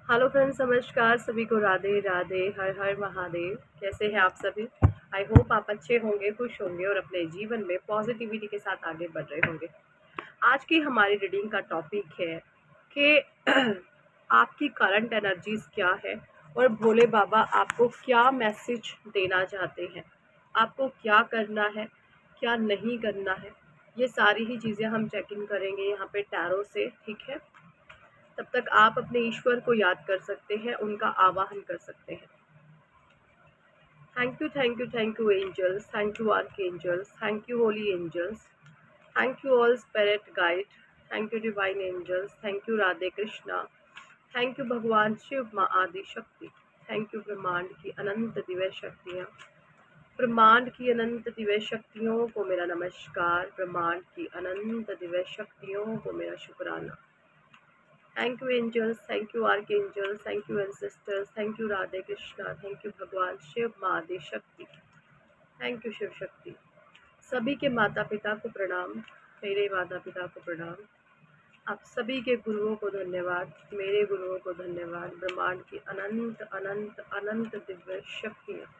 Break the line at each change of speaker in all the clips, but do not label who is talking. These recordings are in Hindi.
हेलो फ्रेंड्स, नमस्कार। सभी को राधे राधे, हर हर महादेव। कैसे हैं आप सभी? आई होप आप अच्छे होंगे, खुश होंगे और अपने जीवन में पॉजिटिविटी के साथ आगे बढ़ रहे होंगे। आज की हमारी रीडिंग का टॉपिक है कि आपकी करंट एनर्जीज क्या है और भोले बाबा आपको क्या मैसेज देना चाहते हैं, आपको क्या करना है, क्या नहीं करना है। ये सारी ही चीज़ें हम चेक इन करेंगे यहाँ पे टैरो से, ठीक है। तब तक आप अपने ईश्वर को याद कर सकते हैं, उनका आवाहन कर सकते हैं। Thank you, thank you, thank you angels, thank you archangels, thank you holy angels, thank you all spirit guide, thank you divine angels, thank you Radhe Krishna, thank you भगवान शिव माँ आदि शक्ति, थैंक यू ब्रह्मांड की अनंत दिव्य शक्तियाँ। ब्रह्मांड की अनंत दिव्य शक्तियों को मेरा नमस्कार, ब्रह्मांड की अनंत दिव्य शक्तियों को मेरा शुक्राना। Thank you angels, thank you archangels, thank you ancestors, thank you Radhe Krishna, thank you भगवान शिव माँ आदि शक्ति, थैंक यू शिव शक्ति। सभी के माता पिता को प्रणाम, मेरे माता पिता को प्रणाम, आप सभी के गुरुओं को धन्यवाद, मेरे गुरुओं को धन्यवाद। ब्रह्मांड की अनंत अनंत अनंत दिव्य शक्तियाँ,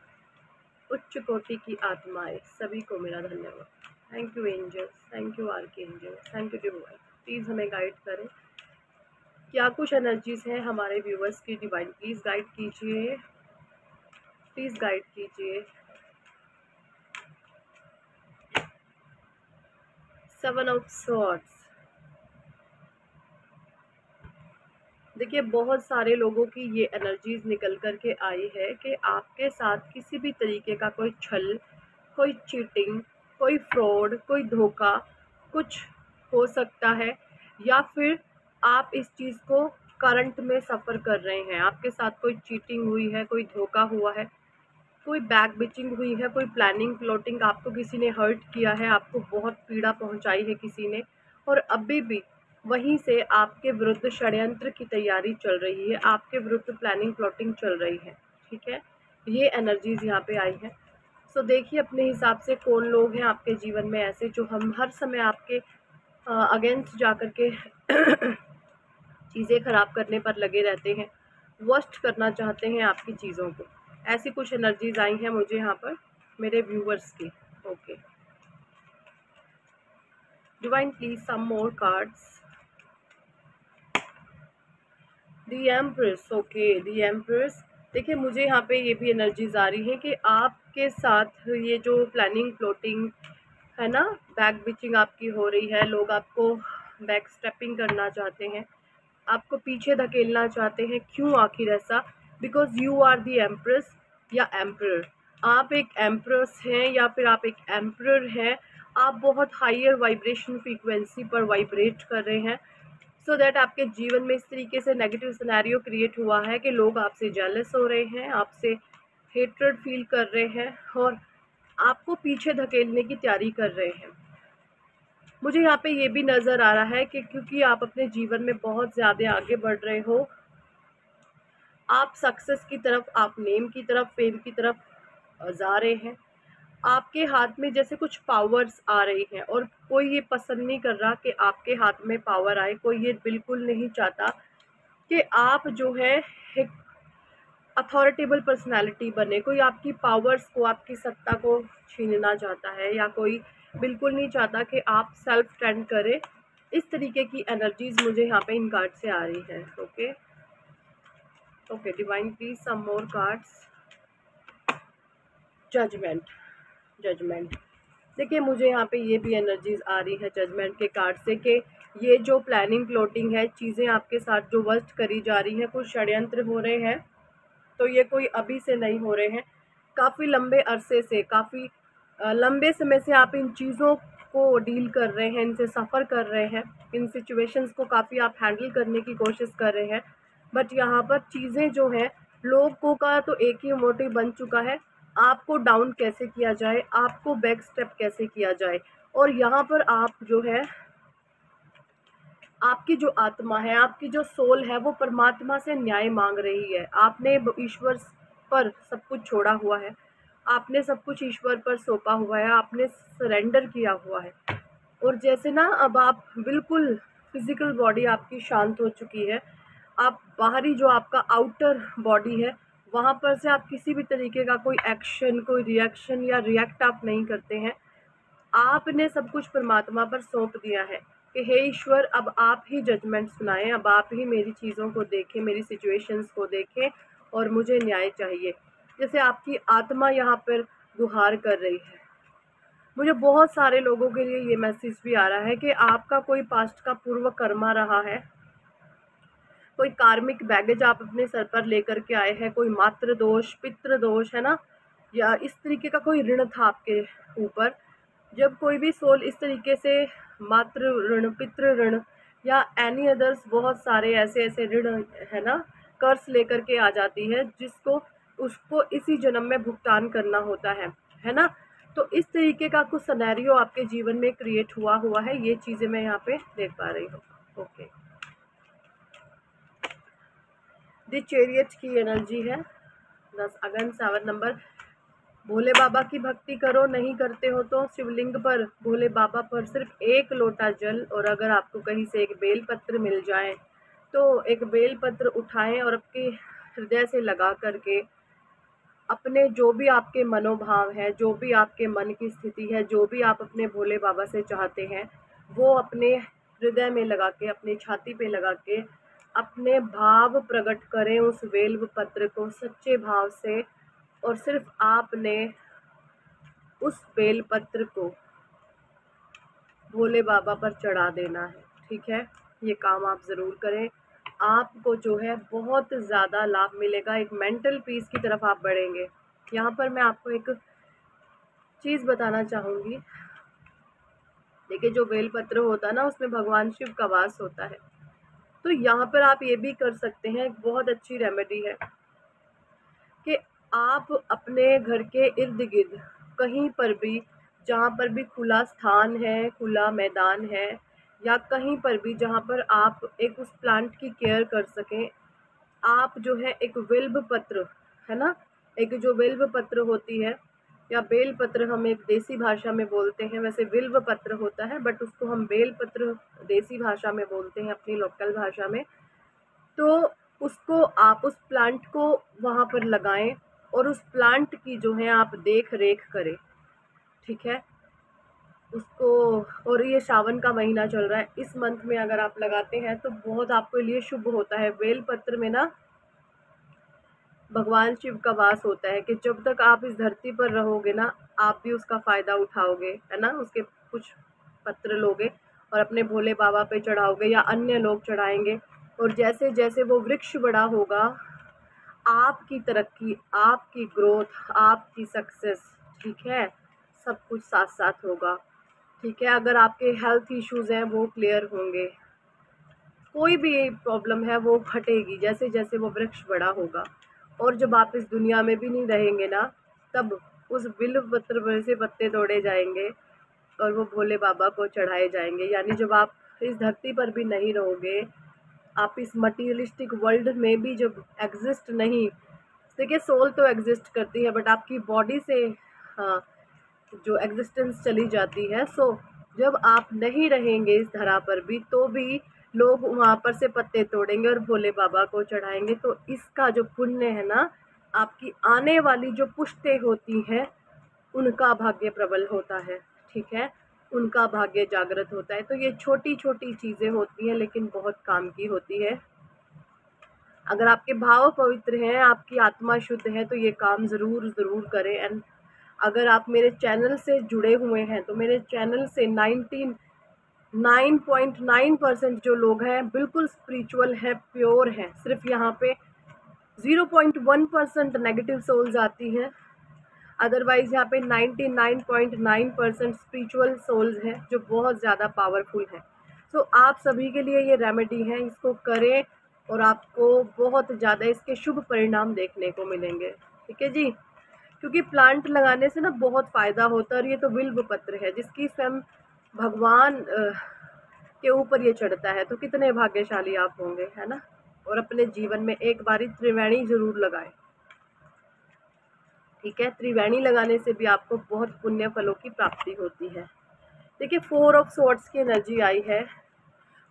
उच्च कोटि की आत्माएं, सभी को मेरा धन्यवाद। Thank you angels, thank you archangels, thank you divine. Please हमें गाइड करें, क्या कुछ एनर्जीज हैं हमारे व्यूअर्स की। डिवाइन प्लीज गाइड कीजिए, प्लीज गाइड कीजिए। 7 ऑफ सॉर्ड्स। देखिए, बहुत सारे लोगों की ये एनर्जीज निकल करके आई है कि आपके साथ किसी भी तरीके का कोई छल, कोई चीटिंग, कोई फ्रॉड, कोई धोखा कुछ हो सकता है, या फिर आप इस चीज़ को करंट में सफ़र कर रहे हैं। आपके साथ कोई चीटिंग हुई है, कोई धोखा हुआ है, कोई बैक बिचिंग हुई है, कोई प्लानिंग प्लॉटिंग, आपको किसी ने हर्ट किया है, आपको बहुत पीड़ा पहुंचाई है किसी ने, और अभी भी वहीं से आपके विरुद्ध षड्यंत्र की तैयारी चल रही है, आपके विरुद्ध प्लानिंग प्लॉटिंग चल रही है, ठीक है। ये एनर्जीज यहाँ पे आई है। सो देखिए अपने हिसाब से कौन लोग हैं आपके जीवन में ऐसे जो हम हर समय आपके अगेंस्ट जा कर के चीज़ें ख़राब करने पर लगे रहते हैं, वर्स्ट करना चाहते हैं आपकी चीज़ों को। ऐसी कुछ एनर्जीज आई हैं मुझे यहाँ पर मेरे व्यूवर्स की। Okay divine, please some more cards. The empress, okay the empress. देखिए मुझे यहाँ पे ये भी एनर्जीज आ रही है कि आपके साथ ये जो प्लानिंग प्लॉटिंग है ना, बैक बिचिंग आपकी हो रही है, लोग आपको बैक स्टेपिंग करना चाहते हैं, आपको पीछे धकेलना चाहते हैं। क्यों आखिर ऐसा? Because you are the empress या एम्प्रर। आप एक एम्प्रेस हैं या फिर आप एक एम्प्रर हैं। आप बहुत हायर वाइब्रेशन फ्रीक्वेंसी पर वाइब्रेट कर रहे हैं, सो दैट आपके जीवन में इस तरीके से नेगेटिव सिनेरियो क्रिएट हुआ है कि लोग आपसे जेलस हो रहे हैं, आपसे हेट्रेड फील कर रहे हैं और आपको पीछे धकेलने की तैयारी कर रहे हैं। मुझे यहाँ पे ये भी नज़र आ रहा है कि क्योंकि आप अपने जीवन में बहुत ज़्यादा आगे बढ़ रहे हो, आप सक्सेस की तरफ, आप नेम की तरफ, फेम की तरफ जा रहे हैं। आपके हाथ में जैसे कुछ पावर्स आ रही हैं और कोई ये पसंद नहीं कर रहा कि आपके हाथ में पावर आए। कोई ये बिल्कुल नहीं चाहता कि आप जो है एक अथॉरिटेबल पर्सनालिटी बने। कोई आपकी पावर्स को, आपकी सत्ता को छीनना चाहता है, या कोई बिल्कुल नहीं चाहता कि आप सेल्फ स्टैंड करें। इस तरीके की एनर्जीज मुझे यहाँ पे इन कार्ड से आ रही है। Okay okay divine, please some more cards. Judgement, judgement. देखिए मुझे यहाँ पे ये भी एनर्जीज आ रही है जजमेंट के कार्ड से कि ये जो प्लानिंग प्लॉटिंग है, चीज़ें आपके साथ जो वर्स्ट करी जा रही हैं, कुछ षड्यंत्र हो रहे हैं, तो ये कोई अभी से नहीं हो रहे हैं। काफ़ी लंबे अरसे से, काफ़ी लंबे समय से आप इन चीज़ों को डील कर रहे हैं, इनसे सफ़र कर रहे हैं, इन सिचुएशंस को काफ़ी आप हैंडल करने की कोशिश कर रहे हैं। बट यहाँ पर चीज़ें जो हैं, लोगों का तो एक ही मोटिव बन चुका है, आपको डाउन कैसे किया जाए, आपको बैक स्टेप कैसे किया जाए। और यहाँ पर आप जो है, आपकी जो आत्मा है, आपकी जो सोल है, वो परमात्मा से न्याय मांग रही है। आपने ईश्वर पर सब कुछ छोड़ा हुआ है, आपने सब कुछ ईश्वर पर सौंपा हुआ है, आपने सरेंडर किया हुआ है। और जैसे ना अब आप बिल्कुल फिजिकल बॉडी आपकी शांत हो चुकी है, आप बाहरी जो आपका आउटर बॉडी है वहाँ पर से आप किसी भी तरीके का कोई एक्शन, कोई रिएक्शन या रिएक्ट आप नहीं करते हैं। आपने सब कुछ परमात्मा पर सौंप दिया है कि हे ईश्वर, अब आप ही जजमेंट सुनाएं, अब आप ही मेरी चीज़ों को देखें, मेरी सिचुएशंस को देखें और मुझे न्याय चाहिए। जैसे आपकी आत्मा यहाँ पर गुहार कर रही है। मुझे बहुत सारे लोगों के लिए ये मैसेज भी आ रहा है कि आपका कोई पास्ट का पूर्व कर्मा रहा है, कोई कार्मिक बैगेज आप अपने सर पर लेकर के आए हैं, कोई मातृ दोष, पितृ दोष, है ना, या इस तरीके का कोई ऋण था आपके ऊपर। जब कोई भी सोल इस तरीके से मातृ ऋण, पितृ ऋण या एनी अदर्स बहुत सारे ऐसे ऐसे ऋण, है ना, कर्ज लेकर के आ जाती है, जिसको उसको इसी जन्म में भुगतान करना होता है ना। तो इस तरीके का कुछ सिनेरियो आपके जीवन में क्रिएट हुआ है। ये चीज़ें मैं यहाँ पे देख पा रही हूँ। ओके, द चैरियट की एनर्जी है 10 अगन 7 नंबर। भोले बाबा की भक्ति करो, नहीं करते हो तो शिवलिंग पर, भोले बाबा पर सिर्फ एक लोटा जल, और अगर आपको कहीं से एक बेल पत्र मिल जाए तो एक बेल पत्र उठाएं और आपके हृदय से लगा करके अपने जो भी आपके मनोभाव है, जो भी आपके मन की स्थिति है, जो भी आप अपने भोले बाबा से चाहते हैं, वो अपने हृदय में लगा के, अपनी छाती पे लगा के अपने भाव प्रकट करें उस बेल पत्र को सच्चे भाव से। और सिर्फ आपने उस बेल पत्र को भोले बाबा पर चढ़ा देना है, ठीक है। ये काम आप ज़रूर करें, आपको जो है बहुत ज़्यादा लाभ मिलेगा, एक मेंटल पीस की तरफ आप बढ़ेंगे। यहाँ पर मैं आपको एक चीज़ बताना चाहूँगी। देखिए, जो बेल पत्र होता है ना, उसमें भगवान शिव का वास होता है। तो यहाँ पर आप ये भी कर सकते हैं, एक बहुत अच्छी रेमेडी है कि आप अपने घर के इर्द गिर्द कहीं पर भी, जहाँ पर भी खुला स्थान है, खुला मैदान है, या कहीं पर भी जहाँ पर आप एक उस प्लांट की केयर कर सकें, आप जो है एक बिल्व पत्र, है ना, एक जो बिल्व पत्र होती है, या बेल पत्र हम एक देसी भाषा में बोलते हैं, वैसे बिल्व पत्र होता है बट उसको हम बेल पत्र देसी भाषा में बोलते हैं, अपनी लोकल भाषा में। तो उसको आप, उस प्लांट को वहाँ पर लगाएं और उस प्लांट की जो है आप देख रेख करें, ठीक है उसको। और ये सावन का महीना चल रहा है, इस मंथ में अगर आप लगाते हैं तो बहुत आपके लिए शुभ होता है। बेल पत्र में ना भगवान शिव का वास होता है कि जब तक आप इस धरती पर रहोगे ना, आप भी उसका फ़ायदा उठाओगे, है ना। उसके कुछ पत्र लोगे और अपने भोले बाबा पे चढ़ाओगे या अन्य लोग चढ़ाएंगे, और जैसे जैसे वो वृक्ष बड़ा होगा, आपकी तरक्की, आपकी ग्रोथ, आपकी सक्सेस, ठीक है, सब कुछ साथ साथ होगा, ठीक है। अगर आपके हेल्थ इश्यूज़ हैं वो क्लियर होंगे, कोई भी प्रॉब्लम है वो हटेगी जैसे जैसे वो वृक्ष बड़ा होगा। और जब आप इस दुनिया में भी नहीं रहेंगे ना, तब उस बिल्व पत्र पर से पत्ते तोड़े जाएंगे और वो भोले बाबा को चढ़ाए जाएंगे। यानी जब आप इस धरती पर भी नहीं रहोगे, आप इस मटीरियलिस्टिक वर्ल्ड में भी जब एग्जिस्ट नहीं, देखिए सोल तो एग्जिस्ट करती है बट आपकी बॉडी से, हाँ, जो एग्जिस्टेंस चली जाती है। सो जब आप नहीं रहेंगे इस धरा पर भी, तो भी लोग वहाँ पर से पत्ते तोड़ेंगे और भोले बाबा को चढ़ाएंगे। तो इसका जो पुण्य है ना, आपकी आने वाली जो पुश्तें होती हैं उनका भाग्य प्रबल होता है, ठीक है, उनका भाग्य जागृत होता है। तो ये छोटी छोटी चीज़ें होती हैं लेकिन बहुत काम की होती है। अगर आपके भाव पवित्र हैं, आपकी आत्मा शुद्ध है, तो ये काम ज़रूर ज़रूर करें। एंड अगर आप मेरे चैनल से जुड़े हुए हैं तो मेरे चैनल से 99.9% जो लोग हैं बिल्कुल स्पिरिचुअल हैं, प्योर हैं। सिर्फ यहाँ पे 0.1% नेगेटिव सोल्स आती हैं, अदरवाइज यहाँ पे 99.9% स्पिरिचुअल सोल्स हैं जो बहुत ज़्यादा पावरफुल हैं। सो आप सभी के लिए ये रेमेडी है, इसको करें और आपको बहुत ज़्यादा इसके शुभ परिणाम देखने को मिलेंगे, ठीक है जी। क्योंकि प्लांट लगाने से ना बहुत फ़ायदा होता है, और ये तो बिल्व पत्र है जिसकी स्वयं भगवान के ऊपर ये चढ़ता है, तो कितने भाग्यशाली आप होंगे, है ना। और अपने जीवन में एक बारी त्रिवेणी ज़रूर लगाएं, ठीक है। त्रिवेणी लगाने से भी आपको बहुत पुण्य फलों की प्राप्ति होती है। देखिए, 4 ऑफ स्वॉर्ड्स की एनर्जी आई है।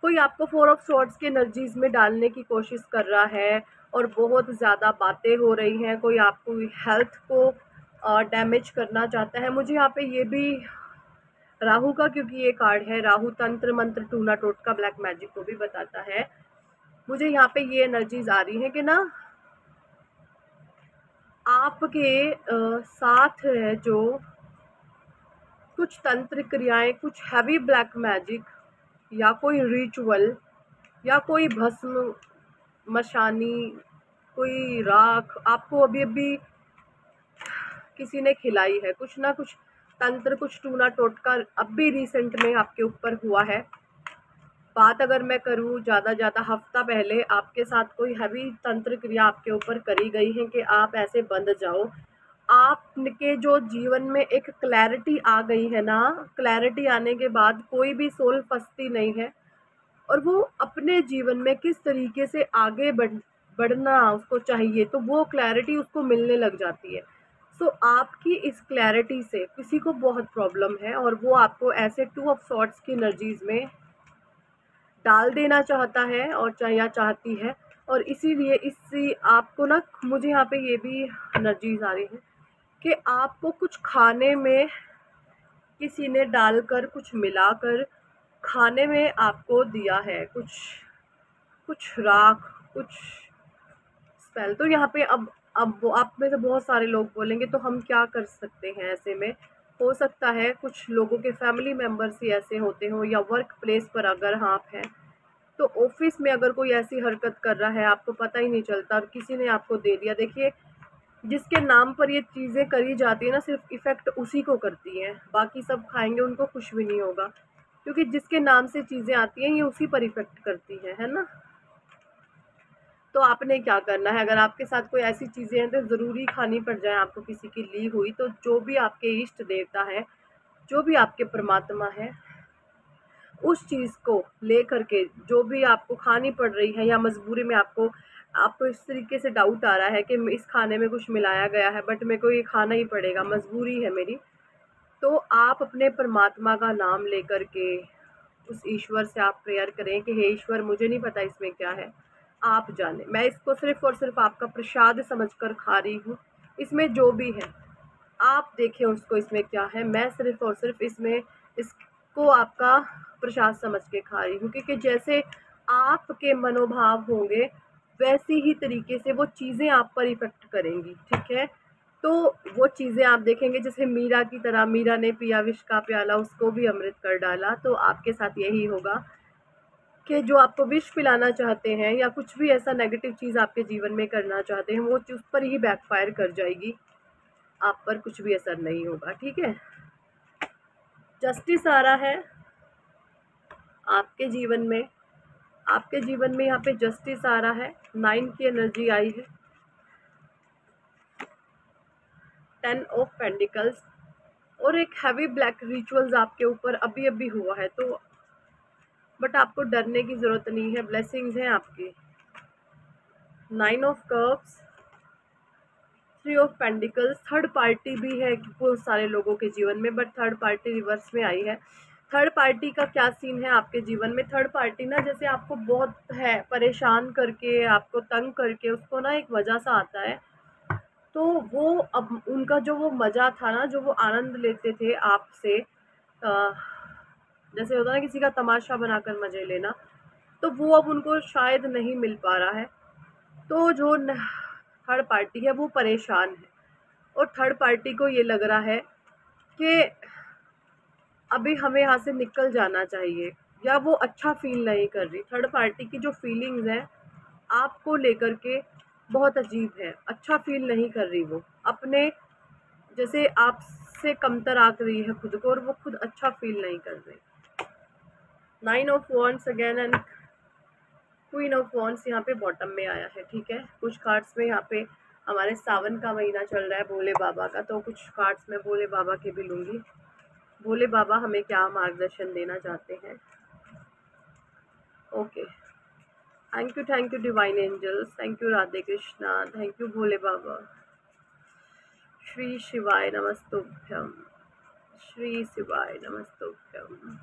कोई आपको फोर ऑफ स्वॉर्ड्स की एनर्जीज में डालने की कोशिश कर रहा है और बहुत ज़्यादा बातें हो रही हैं, कोई आपको हेल्थ को डैमेज करना चाहता है। मुझे यहाँ पे ये भी राहु का, क्योंकि ये कार्ड है, राहु तंत्र मंत्र टूना टोटका ब्लैक मैजिक को भी बताता है। मुझे यहाँ पे ये एनर्जीज आ रही है कि ना आपके साथ है जो कुछ तंत्र क्रियाएं, कुछ हैवी ब्लैक मैजिक या कोई रिचुअल या कोई भस्म मशानी, कोई राख आपको अभी अभी किसी ने खिलाई है, कुछ ना कुछ तंत्र, कुछ टूना टोटका अब भी रिसेंट में आपके ऊपर हुआ है। बात अगर मैं करूँ ज़्यादा हफ्ता पहले आपके साथ कोई हैवी तंत्र क्रिया आपके ऊपर करी गई है कि आप ऐसे बंद जाओ। आपके जो जीवन में एक क्लैरिटी आ गई है ना, क्लैरिटी आने के बाद कोई भी सोल फंसती नहीं है और वो अपने जीवन में किस तरीके से आगे बढ़ना उसको चाहिए, तो वो क्लैरिटी उसको मिलने लग जाती है। सो आपकी इस क्लैरिटी से किसी को बहुत प्रॉब्लम है और वो आपको ऐसे टू ऑफ सॉर्ट्स की एनर्जीज में डाल देना चाहता है और या चाहती है, और इसीलिए इससे आपको ना, मुझे यहाँ पे ये भी एनर्जीज आ रही है कि आपको कुछ खाने में किसी ने डालकर, कुछ मिलाकर खाने में आपको दिया है, कुछ राख, कुछ स्पेल। तो यहाँ पे अब वो आप में से बहुत सारे लोग बोलेंगे तो हम क्या कर सकते हैं ऐसे में। हो सकता है कुछ लोगों के फैमिली मेम्बर्स ही ऐसे होते हो, या वर्क प्लेस पर अगर आप हैं तो ऑफिस में अगर कोई ऐसी हरकत कर रहा है आपको पता ही नहीं चलता और किसी ने आपको दे दिया। देखिए, जिसके नाम पर ये चीज़ें करी जाती है ना, सिर्फ इफ़ेक्ट उसी को करती हैं, बाकी सब खाएंगे उनको कुछ भी नहीं होगा, क्योंकि जिसके नाम से चीज़ें आती हैं ये उसी पर इफ़ेक्ट करती है ना। तो आपने क्या करना है, अगर आपके साथ कोई ऐसी चीज़ें हैं तो ज़रूरी खानी पड़ जाए आपको किसी की ली हुई, तो जो भी आपके इष्ट देवता है, जो भी आपके परमात्मा है, उस चीज़ को ले करके जो भी आपको खानी पड़ रही है, या मजबूरी में आपको इस तरीके से डाउट आ रहा है कि इस खाने में कुछ मिलाया गया है बट मेरे को ये खाना ही पड़ेगा, मजबूरी है मेरी, तो आप अपने परमात्मा का नाम लेकर के उस ईश्वर से आप प्रेयर करें कि हे ईश्वर, मुझे नहीं पता इसमें क्या है, आप जाने, मैं इसको सिर्फ और सिर्फ आपका प्रसाद समझकर खा रही हूँ, इसमें जो भी है आप देखें उसको, इसमें क्या है, मैं सिर्फ और सिर्फ इसको आपका प्रसाद समझ के खा रही हूँ। क्योंकि जैसे आपके मनोभाव होंगे वैसी ही तरीके से वो चीज़ें आप पर इफेक्ट करेंगी, ठीक है। तो वो चीज़ें आप देखेंगे, जैसे मीरा की तरह, मीरा ने पिया विष का प्याला, उसको भी अमृत कर डाला, तो आपके साथ यही होगा कि जो आपको विष पिलाना चाहते हैं या कुछ भी ऐसा नेगेटिव चीज़ आपके जीवन में करना चाहते हैं, वो उस पर ही बैकफायर कर जाएगी, आप पर कुछ भी असर नहीं होगा, ठीक है। जस्टिस आ रहा है आपके जीवन में, आपके जीवन में यहाँ पे जस्टिस आ रहा है, 9 की एनर्जी आई है, 10 ऑफ पेंटिकल्स, और एक हैवी ब्लैक रिचुअल्स आपके ऊपर अभी अभी हुआ है, तो बट आपको डरने की ज़रूरत नहीं है, ब्लेसिंग्स हैं आपकी। 9 of cups, 3 of pentacles, third party भी है बहुत सारे लोगों के जीवन में, बट थर्ड पार्टी रिवर्स में आई है। थर्ड पार्टी का क्या सीन है आपके जीवन में, थर्ड पार्टी ना जैसे आपको बहुत है परेशान करके, आपको तंग करके, उसको ना एक वजह सा आता है, तो वो अब उनका जो वो मज़ा था ना, जो वो आनंद लेते थे आपसे, जैसे होता है ना किसी का तमाशा बनाकर मज़े लेना, तो वो अब उनको शायद नहीं मिल पा रहा है। तो जो थर्ड पार्टी है वो परेशान है, और थर्ड पार्टी को ये लग रहा है कि अभी हमें यहाँ से निकल जाना चाहिए, या वो अच्छा फील नहीं कर रही। थर्ड पार्टी की जो फीलिंग्स हैं आपको लेकर के बहुत अजीब है, अच्छा फील नहीं कर रही, वो अपने जैसे आपसे कमतर आंक रही है खुद को, और वो खुद अच्छा फील नहीं कर रही। 9 of wands again and queen of wands यहाँ पे बॉटम में आया है, ठीक है। कुछ कार्ड्स में यहाँ पे हमारे सावन का महीना चल रहा है भोले बाबा का, तो कुछ कार्ड्स में भोले बाबा के भी लूँगी। भोले बाबा हमें क्या मार्गदर्शन देना चाहते हैं। Okay, thank you divine angels, thank you Radhe Krishna, thank you Bhole Baba. Shri शिवाय नमस्तुभ्यम, श्री शिवाय नमस्तुभ्यम,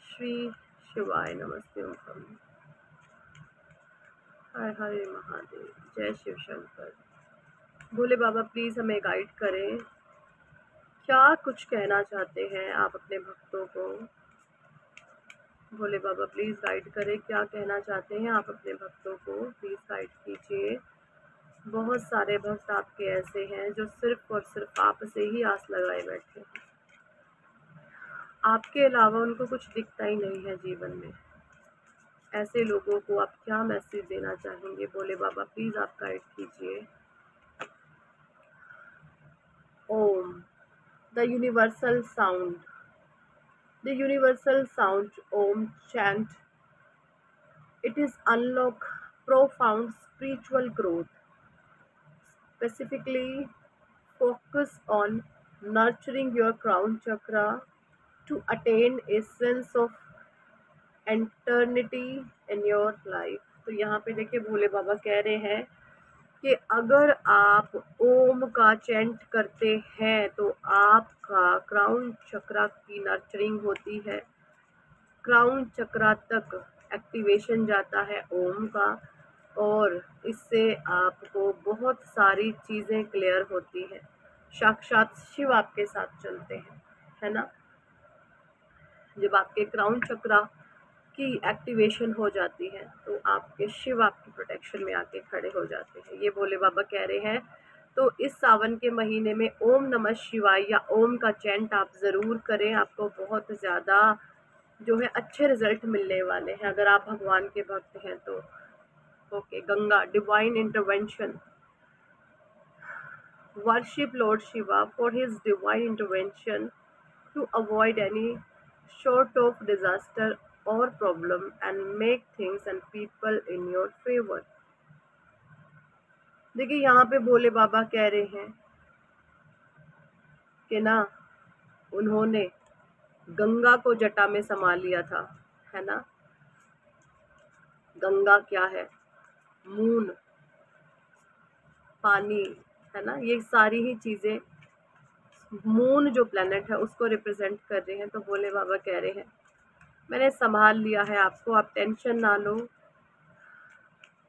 श्री शिवाय नमस्ते ओम। हर हरे महादेव, जय शिव शंकर। भोले बाबा प्लीज हमें गाइड करें, क्या कुछ कहना चाहते हैं आप अपने भक्तों को। भोले बाबा प्लीज गाइड करें, क्या कहना चाहते हैं आप अपने भक्तों को, प्लीज गाइड कीजिए। बहुत सारे भक्त आपके ऐसे हैं जो सिर्फ और सिर्फ आप से ही आस लगाए बैठे हैं, आपके अलावा उनको कुछ दिखता ही नहीं है जीवन में। ऐसे लोगों को आप क्या मैसेज देना चाहेंगे? भोले बाबा प्लीज आप गाइड कीजिए। Om, the universal sound, the universal sound Om chant. It is unlock profound spiritual growth. Specifically, focus on nurturing your crown chakra to attain a sense of eternity in your life. तो यहाँ पे देखिए भोले बाबा कह रहे हैं कि अगर आप ओम का चैंट करते हैं तो आपका क्राउन चक्रा की नर्चरिंग होती है, क्राउन चक्रा तक एक्टिवेशन जाता है ओम का, और इससे आपको बहुत सारी चीज़ें क्लियर होती हैं। साक्षात शिव आपके साथ चलते हैं, है ना। जब आपके क्राउन चक्रा की एक्टिवेशन हो जाती है तो आपके शिव आपकी प्रोटेक्शन में आके खड़े हो जाते हैं, ये भोले बाबा कह रहे हैं। तो इस सावन के महीने में ओम नमः शिवाय या ओम का चैंट आप ज़रूर करें, आपको बहुत ज़्यादा जो है अच्छे रिजल्ट मिलने वाले हैं अगर आप भगवान के भक्त हैं तो। Okay, Ganga, divine intervention. Worship lord Shiva for his divine intervention to avoid any short of disaster or problem and make things and people in your favor। देखिए यहाँ पे भोले बाबा कह रहे हैं कि ना उन्होंने गंगा को जटा में समा लिया था, है ना। गंगा क्या है? मून, पानी, है ना। ये सारी ही चीजें मून जो प्लेनेट है उसको रिप्रेजेंट कर रहे हैं। तो भोले बाबा कह रहे हैं मैंने संभाल लिया है आपको, आप टेंशन ना लो,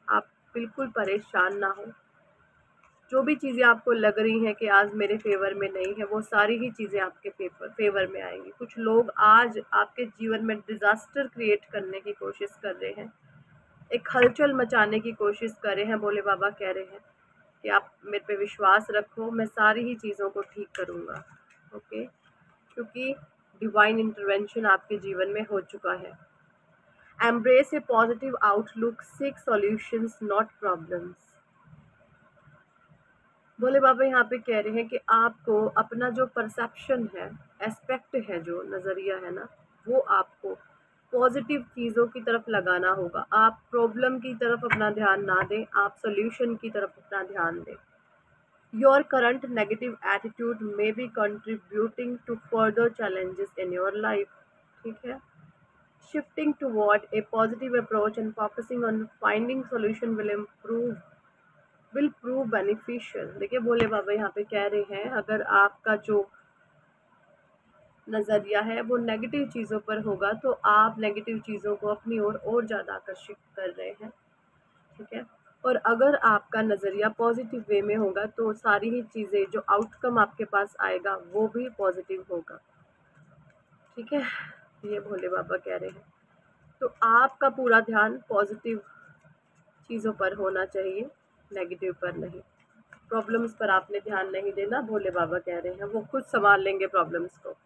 आप बिल्कुल परेशान ना हो। जो भी चीज़ें आपको लग रही हैं कि आज मेरे फेवर में नहीं है, वो सारी ही चीज़ें आपके फेवर में आएंगी। कुछ लोग आज आपके जीवन में डिजास्टर क्रिएट करने की कोशिश कर रहे हैं, एक हलचल मचाने की कोशिश कर रहे हैं। भोले बाबा कह रहे हैं कि आप मेरे पे विश्वास रखो, मैं सारी ही चीज़ों को ठीक करूँगा। ओके, क्योंकि डिवाइन इंटरवेंशन आपके जीवन में हो चुका है। Embrace a positive outlook, seek solutions not problems. Bhole Baba यहाँ पे कह रहे हैं कि आपको अपना जो परसेप्शन है, एस्पेक्ट है, जो नज़रिया है ना, वो आपको पॉजिटिव चीज़ों की तरफ लगाना होगा। आप प्रॉब्लम की तरफ अपना ध्यान ना दें, आप सोल्यूशन की तरफ अपना ध्यान दें। Your current negative attitude may be contributing to further challenges in your life. ठीक है, shifting toward a positive approach and focusing on finding solution will prove beneficial. देखिए भोले बाबा यहाँ पे कह रहे हैं अगर आपका जो नज़रिया है वो नेगेटिव चीज़ों पर होगा तो आप नेगेटिव चीज़ों को अपनी ओर और ज़्यादा आकर्षित कर रहे हैं। ठीक है, और अगर आपका नज़रिया पॉजिटिव वे में होगा तो सारी ही चीज़ें, जो आउटकम आपके पास आएगा वो भी पॉजिटिव होगा। ठीक है, ये भोले बाबा कह रहे हैं। तो आपका पूरा ध्यान पॉजिटिव चीज़ों पर होना चाहिए, नेगेटिव पर नहीं। प्रॉब्लम्स पर आपने ध्यान नहीं देना, भोले बाबा कह रहे हैं वो खुद संभाल लेंगे प्रॉब्लम्स को।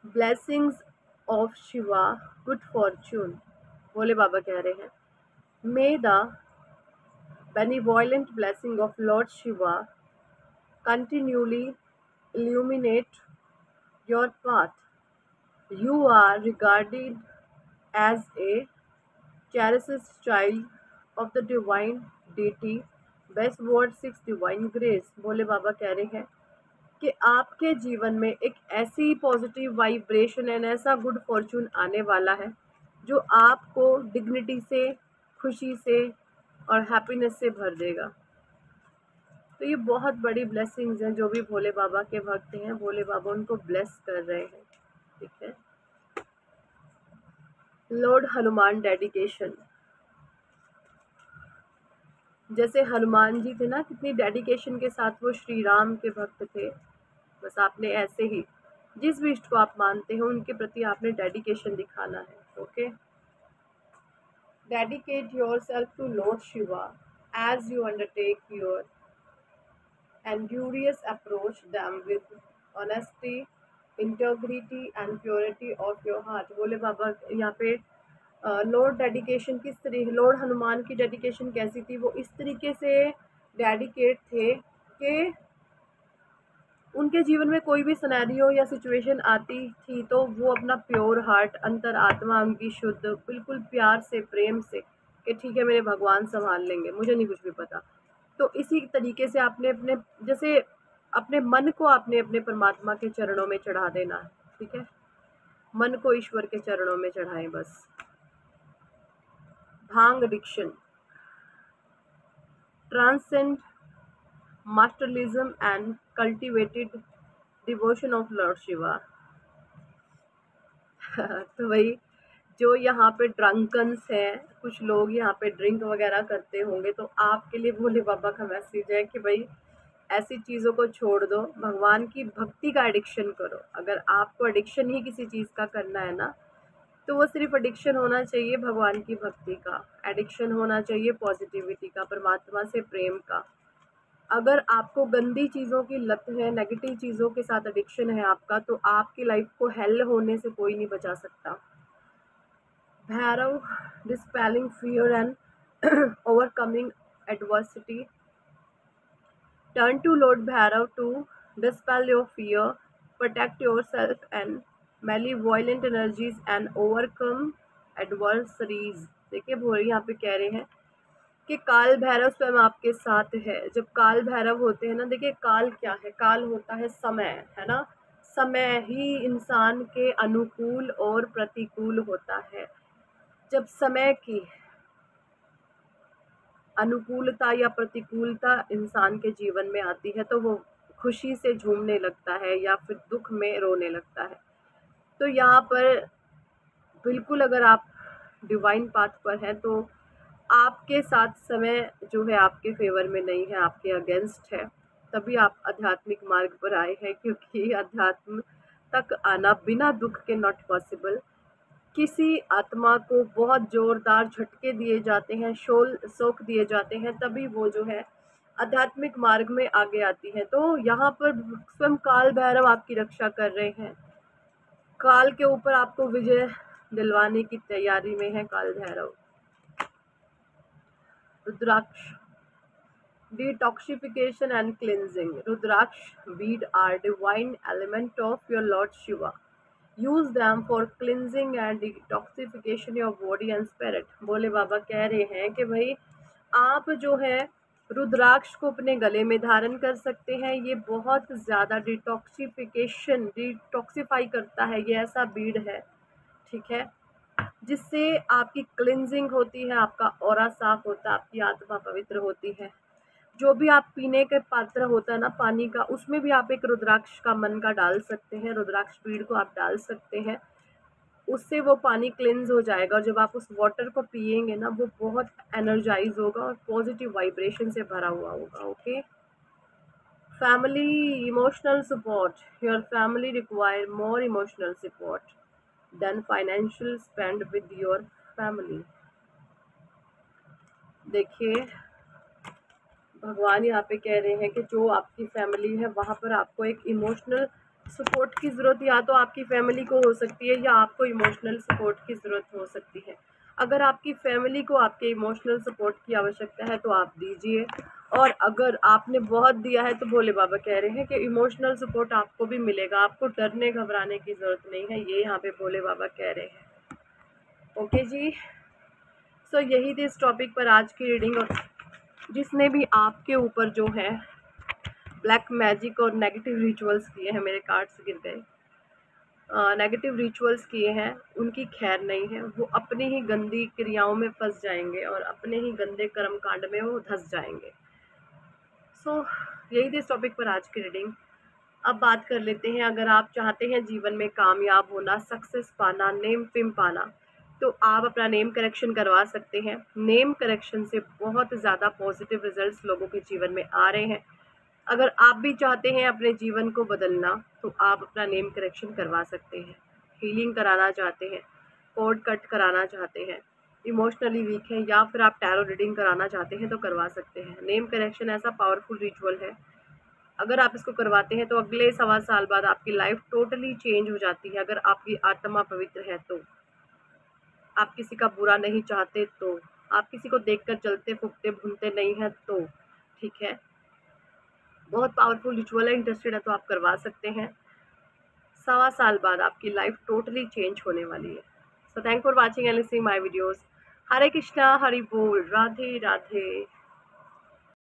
Blessings of Shiva, good fortune. Bhole Baba कह रहे हैं may the benevolent blessing of lord Shiva continuously illuminate your path. You are regarded as a cherished child of the divine deity, bestowed 6 divine grace. Bhole Baba कह रहे हैं कि आपके जीवन में एक ऐसी पॉजिटिव वाइब्रेशन एंड ऐसा गुड फॉर्चून आने वाला है जो आपको डिग्निटी से, खुशी से और हैप्पीनेस से भर देगा। तो ये बहुत बड़ी ब्लेसिंग्स हैं। जो भी भोले बाबा के भक्त हैं, भोले बाबा उनको ब्लेस कर रहे हैं। ठीक है, लॉर्ड हनुमान डेडिकेशन, जैसे हनुमान जी थे ना, कितनी डेडिकेशन के साथ वो श्री राम के भक्त थे। बस आपने ऐसे ही जिस भी इष्ट को आप मानते हो उनके प्रति आपने डेडिकेशन दिखाना है। Okay, dedicate yourself to lord Shiva as you undertake your endurous approach them with honesty, integrity and purity of your heart। बोले बाबा यहाँ पे लॉर्ड डेडिकेशन किस तरीके, लॉर्ड हनुमान की डेडिकेशन कैसी थी, वो इस तरीके से डेडिकेट थे कि उनके जीवन में कोई भी सिनेरियो या सिचुएशन आती थी तो वो अपना प्योर हार्ट, अंतर आत्मा उनकी शुद्ध, बिल्कुल प्यार से, प्रेम से कि ठीक है मेरे भगवान संभाल लेंगे, मुझे नहीं कुछ भी पता। तो इसी तरीके से आपने अपने, जैसे अपने मन को आपने अपने परमात्मा के चरणों में चढ़ा देना है। ठीक है, मन को ईश्वर के चरणों में चढ़ाएं बस। Bhang addiction, transcend masterlism and cultivated devotion of Lord Shiva। तो वही जो यहाँ पे ड्रंकन्स हैं, कुछ लोग यहाँ पे ड्रिंक वगैरह करते होंगे, तो आपके लिए भोले बाबा का मैसेज है कि भाई ऐसी चीज़ों को छोड़ दो, भगवान की भक्ति का एडिक्शन करो। अगर आपको एडिक्शन ही किसी चीज़ का करना है ना, तो वो सिर्फ एडिक्शन होना चाहिए भगवान की भक्ति का, एडिक्शन होना चाहिए पॉजिटिविटी का, परमात्मा से प्रेम का। अगर आपको गंदी चीज़ों की लत है, नेगेटिव चीज़ों के साथ एडिक्शन है आपका, तो आपकी लाइफ को हेल होने से कोई नहीं बचा सकता। Bhairav, dispelling fear and overcoming adversity, turn to lord Bhairav to dispel your fear, protect yourself and malevolent energies and overcome adversaries। देखिए भोले यहाँ पे कह रहे हैं कि काल भैरव स्वयं आपके साथ है। जब काल भैरव होते हैं ना, देखिए काल क्या है, काल होता है समय, है ना। समय ही इंसान के अनुकूल और प्रतिकूल होता है। जब समय की अनुकूलता या प्रतिकूलता इंसान के जीवन में आती है तो वो खुशी से झूमने लगता है या फिर दुख में रोने लगता है। तो यहाँ पर बिल्कुल अगर आप डिवाइन पाथ पर हैं तो आपके साथ समय जो है आपके फेवर में नहीं है, आपके अगेंस्ट है। तभी आप आध्यात्मिक मार्ग पर आए हैं, क्योंकि अध्यात्म तक आना बिना दुख के नॉट पॉसिबल। किसी आत्मा को बहुत जोरदार झटके दिए जाते हैं, शोक दिए जाते हैं, तभी वो जो है आध्यात्मिक मार्ग में आगे आती है। तो यहाँ पर स्वयं काल भैरव आपकी रक्षा कर रहे हैं। काल के ऊपर आपको विजय दिलवाने की तैयारी में है काल भैरव। रुद्राक्ष, detoxification and cleansing. Rudraksh bead are divine element of your Lord Shiva. Use them for cleansing and detoxification your body and spirit। बोले बाबा कह रहे हैं कि भाई आप जो है रुद्राक्ष को अपने गले में धारण कर सकते हैं। ये बहुत ज़्यादा डिटॉक्सिफाई करता है। ये ऐसा बीड है, ठीक है, जिससे आपकी क्लिनजिंग होती है, आपका ऑरा साफ होता है, आपकी आत्मा पवित्र होती है। जो भी आप पीने के पात्र होता है ना पानी का, उसमें भी आप एक रुद्राक्ष का मन का डाल सकते हैं, रुद्राक्ष बीड को आप डाल सकते हैं। उससे वो पानी क्लिनज हो जाएगा और जब आप उस वाटर को पिएंगे ना, वो बहुत एनर्जाइज होगा और पॉजिटिव वाइब्रेशन से भरा हुआ होगा। Okay, family emotional support, your family require more emotional support than financial spend with your family. देखिए भगवान यहाँ पे कह रहे हैं कि जो आपकी फैमिली है वहाँ पर आपको एक इमोशनल सपोर्ट की ज़रूरत या तो आपकी फैमिली को हो सकती है या आपको इमोशनल सपोर्ट की ज़रूरत हो सकती है। अगर आपकी फैमिली को आपके इमोशनल सपोर्ट की आवश्यकता है तो आप दीजिए, और अगर आपने बहुत दिया है तो भोले बाबा कह रहे हैं कि इमोशनल सपोर्ट आपको भी मिलेगा, आपको डरने घबराने की ज़रूरत नहीं है, ये यहाँ पे भोले बाबा कह रहे हैं। ओके जी, सो यही थी इस टॉपिक पर आज की रीडिंग। और जिसने भी आपके ऊपर जो है ब्लैक मैजिक और नेगेटिव रिचुअल्स किए हैं, मेरे कार्ड्स गिर गए, नेगेटिव रिचुअल्स किए हैं, उनकी खैर नहीं है। वो अपनी ही गंदी क्रियाओं में फंस जाएंगे और अपने ही गंदे कर्म कांड में वो धंस जाएंगे। सो यही थी इस टॉपिक पर आज की रीडिंग। अब बात कर लेते हैं, अगर आप चाहते हैं जीवन में कामयाब होना, सक्सेस पाना, नेम फेम पाना, तो आप अपना नेम करेक्शन करवा सकते हैं। नेम करेक्शन से बहुत ज़्यादा पॉजिटिव रिजल्ट्स लोगों के जीवन में आ रहे हैं। अगर आप भी चाहते हैं अपने जीवन को बदलना, तो आप अपना नेम करेक्शन करवा सकते हैं। हीलिंग कराना चाहते हैं, कॉर्ड कट कराना चाहते हैं, इमोशनली वीक है, या फिर आप टैरो रीडिंग कराना चाहते हैं तो करवा सकते हैं। नेम करेक्शन ऐसा पावरफुल रिचुअल है, अगर आप इसको करवाते हैं तो अगले 1.25 साल बाद आपकी लाइफ टोटली चेंज हो जाती है। अगर आपकी आत्मा पवित्र है तो, आप किसी का बुरा नहीं चाहते तो, आप किसी को देखकर जलते फूकते भूनते नहीं हैं तो, ठीक है। बहुत पावरफुल रिचुअल है, इंटरेस्टेड है तो आप करवा सकते हैं। 1.25 साल बाद आपकी लाइफ टोटली चेंज होने वाली है। So thank for watching and listening my videos. Hare Krishna, Hari बोल, राधे राधे।